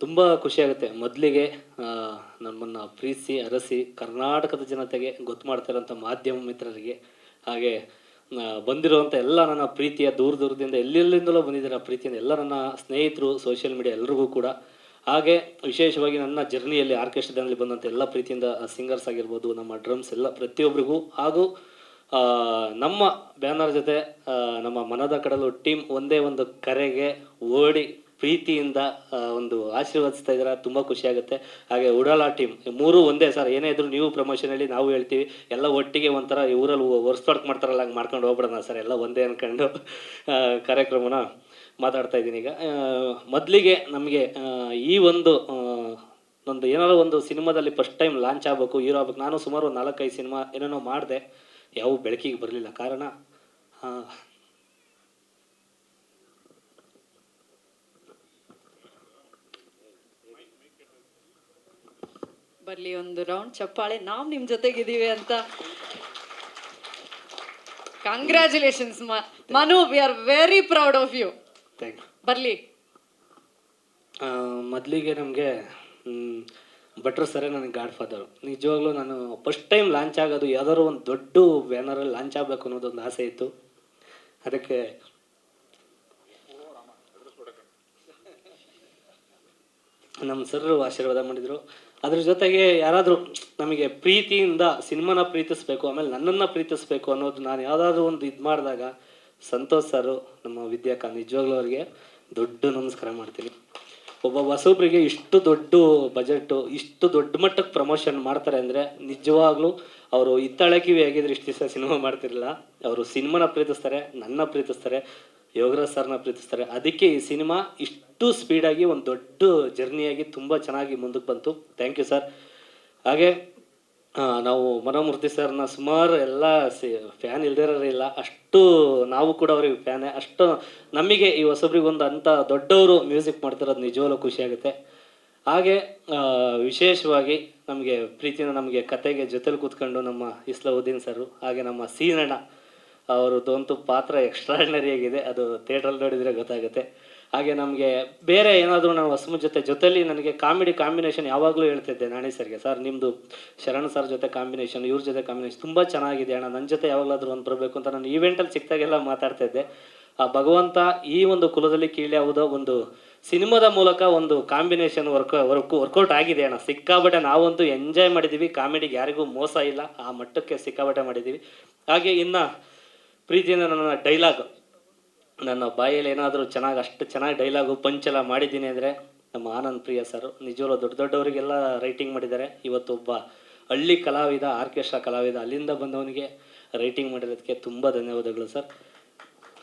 ತುಂಬ ಖುಷಿಯಾಗುತ್ತೆ. ಮೊದಲಿಗೆ ನಮ್ಮನ್ನು ಪ್ರೀತಿಸಿ ಅರಸಿ ಕರ್ನಾಟಕದ ಜನತೆಗೆ ಗೊತ್ತು ಮಾಡ್ತಿರೋಂಥ ಮಾಧ್ಯಮ ಮಿತ್ರರಿಗೆ, ಹಾಗೆ ಬಂದಿರುವಂಥ ಎಲ್ಲ ನನ್ನ ಪ್ರೀತಿಯ ದೂರ ದೂರದಿಂದ ಎಲ್ಲೆಲ್ಲಿಂದಲೋ ಬಂದಿದ್ದಾರೆ ಪ್ರೀತಿಯಿಂದ ಎಲ್ಲ ನನ್ನ ಸ್ನೇಹಿತರು, ಸೋಷಿಯಲ್ ಮೀಡಿಯಾ ಎಲ್ರಿಗೂ ಕೂಡ, ಹಾಗೆ ವಿಶೇಷವಾಗಿ ನನ್ನ ಜರ್ನಿಯಲ್ಲಿ ಆರ್ಕೆಸ್ಟ್ರಾದಲ್ಲಿ ಬಂದಂಥ ಎಲ್ಲ ಪ್ರೀತಿಯಿಂದ ಸಿಂಗರ್ಸ್ ಆಗಿರ್ಬೋದು, ನಮ್ಮ ಡ್ರಮ್ಸ್ ಎಲ್ಲ ಪ್ರತಿಯೊಬ್ಬರಿಗೂ, ಹಾಗೂ ನಮ್ಮ ಬ್ಯಾನರ್ ಜೊತೆ ನಮ್ಮ ಮನದ ಕಡಲು ಟೀಮ್ ಒಂದೇ ಒಂದು ಕರೆಗೆ ಓಡಿ ಪ್ರೀತಿಯಿಂದ ಒಂದು ಆಶೀರ್ವದಿಸ್ತಾ ಇದ್ದಾರೆ. ತುಂಬ ಖುಷಿಯಾಗುತ್ತೆ. ಹಾಗೆ ಉಡಾಲ ಟೀಮ್ ಮೂರು ಒಂದೇ ಸರ್, ಏನೇ ಇದ್ರು ನೀವು ಪ್ರಮೋಷನಲ್ಲಿ ನಾವು ಹೇಳ್ತೀವಿ ಎಲ್ಲ ಒಟ್ಟಿಗೆ ಒಂಥರ ಊರಲ್ಲಿ ವರ್ಕ್ ಮಾಡ್ತಾರಲ್ಲ, ಹಂಗೆ ಮಾಡ್ಕೊಂಡು ಹೋಗ್ಬಿಡೋಣ ಸರ್, ಎಲ್ಲ ಒಂದೇ ಅಂದ್ಕೊಂಡು ಕಾರ್ಯಕ್ರಮನ ಮಾತಾಡ್ತಾ ಇದ್ದೀನಿ. ಈಗ ಮೊದಲಿಗೆ ನಮಗೆ ಈ ಒಂದು ಏನಾದ್ರು ಒಂದು ಸಿನಿಮಾದಲ್ಲಿ ಫಸ್ಟ್ ಟೈಮ್ ಲಾಂಚ್ ಆಗಬೇಕು, ಹೀರೋ ಆಗ್ಬೇಕು. ನಾನು ಸುಮಾರು 4-5 ಸಿನಿಮಾ ಏನೇನೋ ಮಾಡಿದೆ, ಯಾವ ಬೆಳಕಿಗೆ ಬರಲಿಲ್ಲ. ಕಾರಣ ಬರ್ಲಿ ಒಂದು ರೌಂಡ್ ಚಪ್ಪಾಳೆ. ನಾವು ನಿಮ್ಮ ಜೊತೆಗಿದ್ದೀವಿ ಅಂತ. Congratulations Manu, we are very proud of you. Thank you. ಬರ್ಲಿ. ಮೊದಲಿಗೆ ನಮಗೆ ಭಟ್ರು ಸರೇ ನನಗೆ ಗಾಡ್ ಫಾದರು. ನಿಜವಾಗ್ಲೂ ನಾನು ಫಸ್ಟ್ ಟೈಮ್ ಲಾಂಚ್ ಆಗೋದು ಯಾವ್ದಾದ್ರು ಒಂದು ದೊಡ್ಡ ಬ್ಯಾನರಲ್ಲಿ ಲಾಂಚ್ ಆಗಬೇಕು ಅನ್ನೋದೊಂದು ಆಸೆ ಇತ್ತು. ಅದಕ್ಕೆ ನಮ್ಮ ಸರ್ರು ಆಶೀರ್ವಾದ ಮಾಡಿದರು. ಅದ್ರ ಜೊತೆಗೆ ಯಾರಾದರೂ ನಮಗೆ ಪ್ರೀತಿಯಿಂದ ಸಿನಿಮಾನ ಪ್ರೀತಿಸ್ಬೇಕು, ಆಮೇಲೆ ನನ್ನನ್ನು ಪ್ರೀತಿಸ್ಬೇಕು ಅನ್ನೋದು ನಾನು ಯಾವುದಾದ್ರೂ ಒಂದು ಇದು ಮಾಡಿದಾಗ ಸಂತೋಷ್ ಸರು, ನಮ್ಮ ವಿದ್ಯಾಕ, ನಿಜವಾಗ್ಲೂ ಅವ್ರಿಗೆ ದೊಡ್ಡ ನಮಸ್ಕಾರ ಮಾಡ್ತೀನಿ. ಒಬ್ಬ ಹೊಸೊಬ್ರಿಗೆ ಇಷ್ಟು ದೊಡ್ಡ ಬಜೆಟು, ಇಷ್ಟು ದೊಡ್ಡ ಮಟ್ಟಕ್ಕೆ ಪ್ರಮೋಷನ್ ಮಾಡ್ತಾರೆ ಅಂದರೆ ನಿಜವಾಗ್ಲೂ ಅವರು ಇತ್ತಳಕಿವಿ ಆಗಿದ್ರೆ ಇಷ್ಟು ದಿವಸ ಸಿನಿಮಾ ಮಾಡ್ತಿರಲಿಲ್ಲ. ಅವರು ಸಿನಿಮಾನ ಪ್ರೀತಿಸ್ತಾರೆ, ನನ್ನ ಪ್ರೀತಿಸ್ತಾರೆ, ಯೋಗರಾಜ್ ಸರ್ನ ಪ್ರೀತಿಸ್ತಾರೆ. ಅದಕ್ಕೆ ಈ ಸಿನಿಮಾ ಇಷ್ಟು ಸ್ಪೀಡಾಗಿ ಒಂದು ದೊಡ್ಡ ಜರ್ನಿಯಾಗಿ ತುಂಬ ಚೆನ್ನಾಗಿ ಮುಂದಕ್ಕೆ ಬಂತು. Thank you sir. ಹಾಗೆ ನಾವು ಮನೋಮೂರ್ತಿ ಸರ್ನ ಸುಮಾರು ಎಲ್ಲ ಫ್ಯಾನ್ ಇಲ್ದಿರೋರಿಲ್ಲ, ಅಷ್ಟು ನಾವು ಕೂಡ ಅವ್ರಿಗೆ ಫ್ಯಾನೇ. ಅಷ್ಟು ನಮಗೆ ಈ ಹೊಸಬ್ರಿಗೊಂದು ಅಂಥ ದೊಡ್ಡವರು ಮ್ಯೂಸಿಕ್ ಮಾಡ್ತಿರೋದು ನಿಜವಾಗ್ಲೂ ಖುಷಿಯಾಗುತ್ತೆ. ಹಾಗೆ ವಿಶೇಷವಾಗಿ ನಮಗೆ ಪ್ರೀತಿನ ನಮಗೆ ಕತೆಗೆ ಜೊತೆಲಿ ಕೂತ್ಕೊಂಡು ನಮ್ಮ ಇಸ್ಲಾವುದ್ದೀನ್ ಸರು, ಹಾಗೆ ನಮ್ಮ ಸೀನಣ್ಣ ಅವ್ರದ್ದಂತೂ ಪಾತ್ರ ಎಕ್ಸ್ಟ್ರಾರ್ಡಿನರಿ ಆಗಿದೆ, ಅದು ಥಿಯೇಟ್ರಲ್ಲಿ ನೋಡಿದರೆ ಗೊತ್ತಾಗುತ್ತೆ. ಹಾಗೆ ನಮಗೆ ಬೇರೆ ಏನಾದರೂ ನಾನು ಹೊಸಮ ಜೊತೆಲಿ ನನಗೆ ಕಾಂಬಿನೇಷನ್ ಯಾವಾಗಲೂ ಹೇಳ್ತಿದ್ದೆ ನಾಣಿ ಸರ್ಗೆ, ಸರ್ ನಿಮ್ಮದು ಶರಣ್ ಸರ್ ಜೊತೆ ಕಾಂಬಿನೇಷನ್, ಇವ್ರ ಜೊತೆ ಕಾಂಬಿನೇಷನ್ ತುಂಬ ಚೆನ್ನಾಗಿದೆ ಅಣ್ಣ, ನನ್ನ ಜೊತೆ ಯಾವಾಗಲಾದರೂ ಒಂದು ಬರಬೇಕು ಅಂತ ನಾನು ಈವೆಂಟಲ್ಲಿ ಸಿಕ್ತಾಗೆಲ್ಲ ಮಾತಾಡ್ತಾಯಿದ್ದೆ. ಆ ಭಗವಂತ ಈ ಒಂದು ಕುಲದಲ್ಲಿ ಕೀಳಿ ಯಾವುದೋ ಒಂದು ಸಿನಿಮಾದ ಮೂಲಕ ಒಂದು ಕಾಂಬಿನೇಷನ್ ವರ್ಕೌಟ್ ಆಗಿದೆ ಅಣ್ಣ, ಸಿಕ್ಕಾಬಟ್ಟೆ. ನಾವಂತೂ ಎಂಜಾಯ್ ಮಾಡಿದ್ದೀವಿ, ಕಾಮಿಡಿಗೆ ಯಾರಿಗೂ ಮೋಸ ಇಲ್ಲ, ಆ ಮಟ್ಟಕ್ಕೆ ಸಿಕ್ಕಾಬಟ್ಟೆ ಮಾಡಿದ್ದೀವಿ. ಹಾಗೆ ಇನ್ನು ಪ್ರೀತಿಯಿಂದ ನನ್ನ ಡೈಲಾಗ್, ನನ್ನ ಬಾಯಲ್ಲಿ ಏನಾದರೂ ಅಷ್ಟು ಚೆನ್ನಾಗಿ ಡೈಲಾಗು ಪಂಚೆಲ್ಲ ಮಾಡಿದ್ದೀನಿ ಅಂದರೆ ನಮ್ಮ ಆನಂದ್ ಪ್ರಿಯ ಸರ್. ನಿಜವಲ್ಲೂ ದೊಡ್ಡವರಿಗೆಲ್ಲ ರೈಟಿಂಗ್ ಮಾಡಿದ್ದಾರೆ. ಇವತ್ತು ಒಬ್ಬ ಹಳ್ಳಿ ಕಲಾವಿದ, ಆರ್ಕೆಸ್ಟ್ರಾ ಕಲಾವಿದ, ಅಲ್ಲಿಂದ ಬಂದವನಿಗೆ ರೈಟಿಂಗ್ ಮಾಡಿರೋದಕ್ಕೆ ತುಂಬ ಧನ್ಯವಾದಗಳು ಸರ್.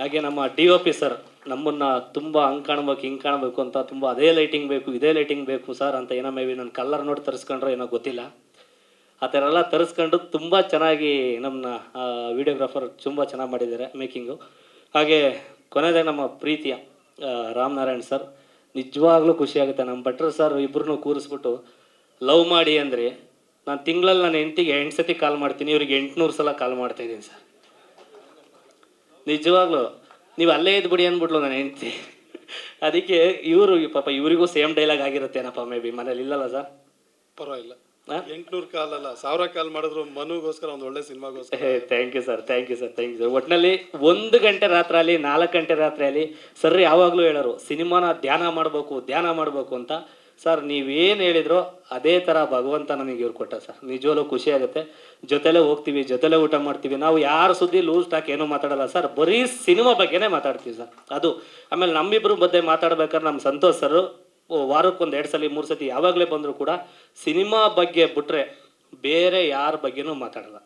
ಹಾಗೆ ನಮ್ಮ DOP ಸರ್ ನಮ್ಮನ್ನು ತುಂಬ ಹಂಗೆ ಕಾಣಬೇಕು ಹಿಂಗೆ ಕಾಣಬೇಕು ಅಂತ ತುಂಬ ಅದೇ ಲೈಟಿಂಗ್ ಬೇಕು ಇದೇ ಲೈಟಿಂಗ್ ಬೇಕು ಸರ್ ಅಂತ, ಏನೋ ಮೇ ಬಿ ನನ್ನ ಕಲ್ಲರ್ ನೋಡಿ ತರಿಸ್ಕೊಂಡ್ರೆ ಏನೋ ಗೊತ್ತಿಲ್ಲ, ಆ ಥರ ಎಲ್ಲ ತರಿಸ್ಕೊಂಡು ತುಂಬ ಚೆನ್ನಾಗಿ ನಮ್ಮನ್ನ ವಿಡಿಯೋಗ್ರಾಫರ್ ತುಂಬ ಚೆನ್ನಾಗಿ ಮಾಡಿದ್ದಾರೆ ಮೇಕಿಂಗು. ಹಾಗೆ ಕೊನೆಯದಾಗಿ ನಮ್ಮ ಪ್ರೀತಿಯ ರಾಮನಾರಾಯಣ್ ಸರ್, ನಿಜವಾಗ್ಲೂ ಖುಷಿಯಾಗುತ್ತೆ. ನಮ್ಮ ಭಟ್ರು ಸರ್ ಇಬ್ಬರನ್ನೂ ಕೂರಿಸ್ಬಿಟ್ಟು ಲವ್ ಮಾಡಿ ಅಂದರೆ ನಾನು ತಿಂಗಳಲ್ಲಿ ನನ್ನ ಹೆಂಡತಿಗೆ 8 ಸತಿ ಕಾಲ್ ಮಾಡ್ತೀನಿ, ಇವ್ರಿಗೆ 800 ಸಲ ಕಾಲ್ ಮಾಡ್ತಾಯಿದ್ದೀನಿ ಸರ್. ನಿಜವಾಗ್ಲೂ ನೀವು ಅಲ್ಲೇ ಇದ್ಬಿಡಿ ಅಂದ್ಬಿಟ್ಲು ನನ್ನ ಹೆಂಡತಿ. ಅದಕ್ಕೆ ಇವರು ಪಾಪ ಇವರಿಗೂ ಸೇಮ್ ಡೈಲಾಗ್ ಆಗಿರುತ್ತೇನಪ್ಪ ಮೇ ಬಿ, ಮನೇಲಿ ಇಲ್ಲಲ್ಲ ಸರ್? ಪರವಾಗಿಲ್ಲ, 800 ಕಾಲ್ ಅಲ್ಲ 1000 ಕಾಲ್ ಮಾಡಿದ್ರು ಮನುಗೋಸ್ಕರ ಒಂದು ಒಳ್ಳೆ ಸಿನಿಮಾಗೋಸ್ಕರ. Thank you sir, thank you sir, thank you sir. ಒಟ್ಟಿನಲ್ಲಿ 1 ಗಂಟೆ ರಾತ್ರಿ ಅಲ್ಲಿ 4 ಗಂಟೆ ರಾತ್ರಿ ಅಲ್ಲಿ ಸರ್ ಯಾವಾಗಲೂ ಹೇಳೋರು ಸಿನಿಮಾನ ಧ್ಯಾನ ಮಾಡಬೇಕು ಅಂತ. ಸರ್ ನೀವೇನು ಹೇಳಿದ್ರು ಅದೇ ಥರ ಭಗವಂತ ನನಗೆ ಇವ್ರು ಕೊಟ್ಟ ಸರ್. ನಿಜವಲ್ಲೂ ಖುಷಿ ಆಗುತ್ತೆ. ಜೊತೆಲೇ ಹೋಗ್ತೀವಿ, ಜೊತೆಲೇ ಊಟ ಮಾಡ್ತೀವಿ, ನಾವು ಯಾರ ಸುದ್ದಿ ಲೂಸ್ ಟಾಕ್ ಏನೂ ಮಾತಾಡಲ್ಲ ಸರ್, ಬರೀ ಸಿನಿಮಾ ಬಗ್ಗೆನೇ ಮಾತಾಡ್ತೀವಿ ಸರ್. ಅದು ಆಮೇಲೆ ನಮ್ಮಿಬ್ಬರು ಮಧ್ಯೆ ಮಾತಾಡ್ಬೇಕಾದ್ರೆ ನಮ್ಮ ಸಂತೋಷ್ ಸರ್ ವಾರಕ್ಕೊಂದು 2 ಸಲ 3 ಸತಿ ಯಾವಾಗಲೇ ಬಂದರೂ ಕೂಡ ಸಿನಿಮಾ ಬಗ್ಗೆ ಬಿಟ್ಟರೆ ಬೇರೆ ಯಾರ ಬಗ್ಗೆನೂ ಮಾತಾಡಲ್ಲ.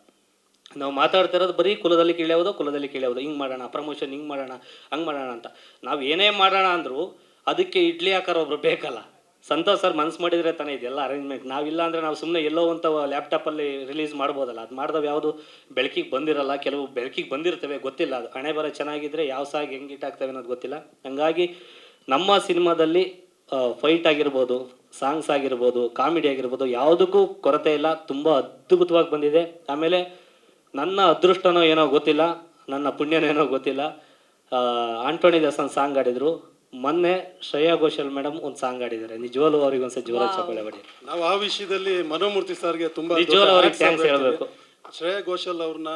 ನಾವು ಮಾತಾಡ್ತಿರೋದು ಬರೀ ಕುಲದಲ್ಲಿ ಕೀಳ್ಯಾವುದು, ಹಿಂಗೆ ಮಾಡೋಣ, ಪ್ರಮೋಷನ್ ಹಿಂಗೆ ಮಾಡೋಣ, ಹಂಗೆ ಮಾಡೋಣ ಅಂತ. ನಾವು ಏನೇ ಮಾಡೋಣ ಅಂದರೂ ಅದಕ್ಕೆ ಇಡ್ಲಿ ಆಕಾರ ಒಬ್ರು ಬೇಕಲ್ಲ. ಸಂತೋಷ್ ಸರ್ ಮನ್ಸು ಮಾಡಿದರೆ ತಾನೇ ಇದೆಲ್ಲ ಅರೇಂಜ್ಮೆಂಟ್. ನಾವಿಲ್ಲ ಅಂದರೆ ನಾವು ಸುಮ್ಮನೆ ಎಲ್ಲೋ ಅಂತ ಲ್ಯಾಪ್ಟಾಪಲ್ಲಿ ರಿಲೀಸ್ ಮಾಡ್ಬೋದಲ್ಲ, ಅದು ಮಾಡಿದವು ಯಾವುದು ಬೆಳಕಿಗೆ ಬಂದಿರಲ್ಲ, ಕೆಲವು ಬೆಳಕಿಗೆ ಬಂದಿರ್ತವೆ, ಗೊತ್ತಿಲ್ಲ. ಅದು ಹಣೆ ಬರ ಚೆನ್ನಾಗಿದ್ದರೆ ಯಾವ ಸಾಗಿ ಹೆಂಗೆ ಇಟ್ಟಾಗ್ತವೆ ಅನ್ನೋದು ಗೊತ್ತಿಲ್ಲ. ಹಂಗಾಗಿ ನಮ್ಮ ಸಿನಿಮಾದಲ್ಲಿ ಫೈಟ್ ಆಗಿರ್ಬೋದು, ಸಾಂಗ್ಸ್ ಆಗಿರ್ಬೋದು, ಕಾಮಿಡಿ ಆಗಿರ್ಬೋದು, ಯಾವುದಕ್ಕೂ ಕೊರತೆ ಇಲ್ಲ, ತುಂಬ ಅದ್ಭುತವಾಗಿ ಬಂದಿದೆ. ಆಮೇಲೆ ನನ್ನ ಅದೃಷ್ಟನೋ ಏನೋ ಗೊತ್ತಿಲ್ಲ, ನನ್ನ ಪುಣ್ಯನೋ ಏನೋ ಗೊತ್ತಿಲ್ಲ, ಆಂಟೋನಿ ದಾಸನ್ ಸಾಂಗ್ ಆಡಿದರು, ಮೊನ್ನೆ ಶ್ರೇಯಾ ಘೋಷಾಲ್ ಮೇಡಮ್ ಒಂದು ಸಾಂಗ್ ಆಡಿದ್ದಾರೆ, ನಿಜವಾಗ್ಲೂ ಅವ್ರಿಗೆ ಒಂದ್ಸಲ ಜೋರ ಚಪ್ಪಾಳೆ ಹೊಡಿ. ನಾವು ಆ ವಿಷಯದಲ್ಲಿ ಮನೋಮೂರ್ತಿ ಸರ್ಗೆ ತುಂಬಾ ನಿಜವಾಗ್ಲೂ ಅವ್ರಿಗೆ ಥ್ಯಾಂಕ್ಸ್ ಹೇಳ್ಬೇಕು. ಶ್ರೇಯಾ ಘೋಷಾಲ್ ಅವ್ರನ್ನ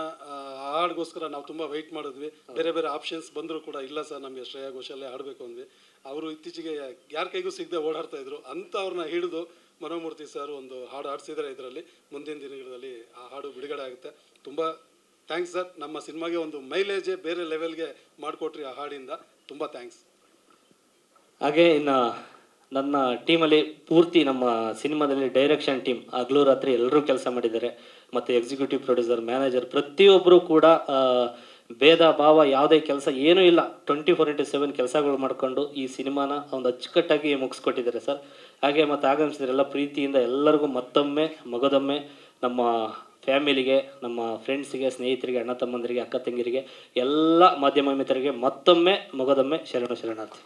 ಹಾಡ್ಗೋಸ್ಕರ ನಾವು ತುಂಬಾ ವೆಯ್ಟ್ ಮಾಡಿದ್ವಿ. ಬೇರೆ ಬೇರೆ ಆಪ್ಷನ್ಸ್ ಬಂದರೂ ಕೂಡ ಇಲ್ಲ ಸರ್ ನಮಗೆ ಶ್ರೇಯಾ ಘೋಷಾಲೇ ಹಾಡಬೇಕು ಅಂದ್ವಿ. ಅವರು ಇತ್ತೀಚೆಗೆ ಯಾರ ಕೈಗೂ ಸಿಗದೆ ಓಡಾಡ್ತಾ ಇದ್ರು ಅಂತ ಅವ್ರನ್ನ ಹಿಡಿದು ಮನೋಮೂರ್ತಿ ಸರ್ ಒಂದು ಹಾಡು ಹಾಡ್ಸಿದ್ದಾರೆ. ಇದರಲ್ಲಿ ಮುಂದಿನ ದಿನಗಳಲ್ಲಿ ಆ ಹಾಡು ಬಿಡುಗಡೆ ಆಗುತ್ತೆ. ತುಂಬಾ ಥ್ಯಾಂಕ್ಸ್ ಸರ್. ನಮ್ಮ ಸಿನಿಮಾಗೆ ಒಂದು ಮೈಲೇಜೇ ಬೇರೆ ಲೆವೆಲ್ಗೆ ಮಾಡಿಕೊಟ್ರಿ ಆ ಹಾಡಿಂದ. ತುಂಬಾ ಥ್ಯಾಂಕ್ಸ್. ಹಾಗೆ ಇನ್ನು ನನ್ನ ಟೀಮಲ್ಲಿ ಪೂರ್ತಿ ನಮ್ಮ ಸಿನಿಮಾದಲ್ಲಿ ಡೈರೆಕ್ಷನ್ ಟೀಮ್ ಹಗಲು ರಾತ್ರಿ ಎಲ್ಲರೂ ಕೆಲಸ ಮಾಡಿದ್ದಾರೆ. ಮತ್ತು ಎಕ್ಸಿಕ್ಯೂಟಿವ್ ಪ್ರೊಡ್ಯೂಸರ್, ಮ್ಯಾನೇಜರ್ ಪ್ರತಿಯೊಬ್ಬರು ಕೂಡ ಭೇದ ಭಾವ ಯಾವುದೇ ಕೆಲಸ ಏನೂ ಇಲ್ಲ, 24/7 ಕೆಲಸಗಳು ಮಾಡಿಕೊಂಡು ಈ ಸಿನಿಮಾನ ಒಂದು ಅಚ್ಚುಕಟ್ಟಾಗಿ ಮುಗಿಸ್ಕೊಟ್ಟಿದ್ದಾರೆ ಸರ್. ಹಾಗೆ ಮತ್ತು ಆಗಮಿಸಿದ್ರೆಲ್ಲ ಪ್ರೀತಿಯಿಂದ ಎಲ್ಲರಿಗೂ ಮತ್ತೊಮ್ಮೆ ಮಗದೊಮ್ಮೆ ನಮ್ಮ ಫ್ಯಾಮಿಲಿಗೆ, ನಮ್ಮ ಫ್ರೆಂಡ್ಸಿಗೆ, ಸ್ನೇಹಿತರಿಗೆ, ಅಣ್ಣ ತಮ್ಮಂದರಿಗೆ, ಅಕ್ಕ ತಂಗಿರಿಗೆ, ಎಲ್ಲ ಮಾಧ್ಯಮ ಮಿತ್ರರಿಗೆ ಮತ್ತೊಮ್ಮೆ ಮಗದೊಮ್ಮೆ ಶರಣಾರ್ಥಿ.